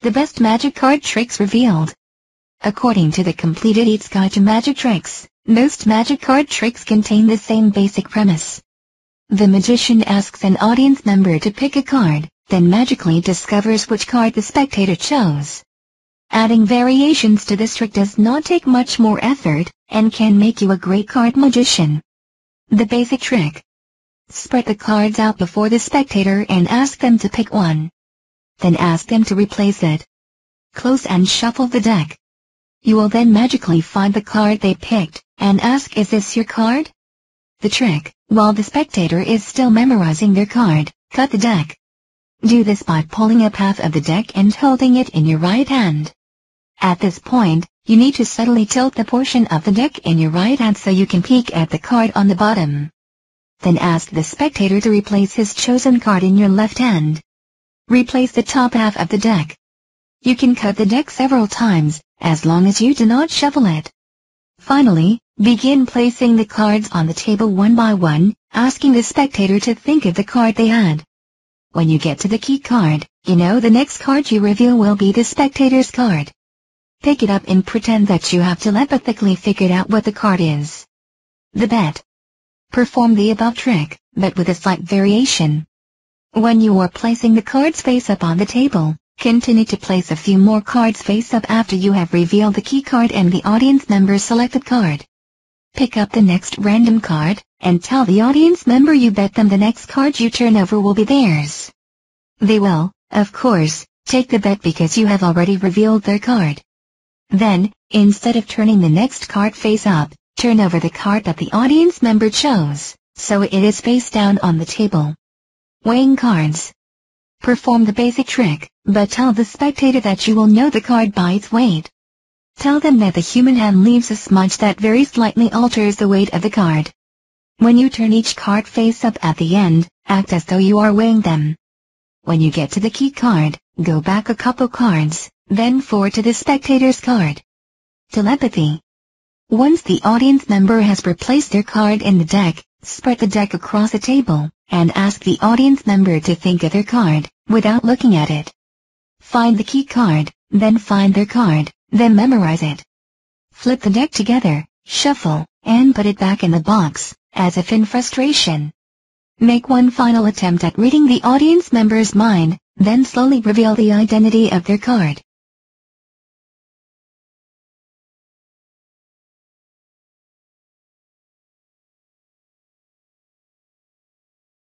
The best magic card tricks revealed. According to the Complete Idiot's Guide to Magic Tricks, most magic card tricks contain the same basic premise. The magician asks an audience member to pick a card, then magically discovers which card the spectator chose. Adding variations to this trick does not take much more effort, and can make you a great card magician. The basic trick. Spread the cards out before the spectator and ask them to pick one. Then ask them to replace it. Close and shuffle the deck. You will then magically find the card they picked, and ask, "Is this your card?" The trick, while the spectator is still memorizing their card, cut the deck. Do this by pulling up half of the deck and holding it in your right hand. At this point, you need to subtly tilt the portion of the deck in your right hand so you can peek at the card on the bottom. Then ask the spectator to replace his chosen card in your left hand. Replace the top half of the deck. You can cut the deck several times, as long as you do not shuffle it. Finally, begin placing the cards on the table one by one, asking the spectator to think of the card they had. When you get to the key card, you know the next card you reveal will be the spectator's card. Pick it up and pretend that you have telepathically figured out what the card is. The bet. Perform the above trick, but with a slight variation. When you are placing the cards face up on the table, continue to place a few more cards face up after you have revealed the key card and the audience member's selected card. Pick up the next random card, and tell the audience member you bet them the next card you turn over will be theirs. They will, of course, take the bet because you have already revealed their card. Then, instead of turning the next card face up, turn over the card that the audience member chose, so it is face down on the table. Weighing cards. Perform the basic trick, but tell the spectator that you will know the card by its weight. Tell them that the human hand leaves a smudge that very slightly alters the weight of the card. When you turn each card face up at the end, act as though you are weighing them. When you get to the key card, go back a couple cards, then forward to the spectator's card. Telepathy. Once the audience member has replaced their card in the deck, spread the deck across the table, and ask the audience member to think of their card, without looking at it. Find the key card, then find their card, then memorize it. Flip the deck together, shuffle, and put it back in the box, as if in frustration. Make one final attempt at reading the audience member's mind, then slowly reveal the identity of their card.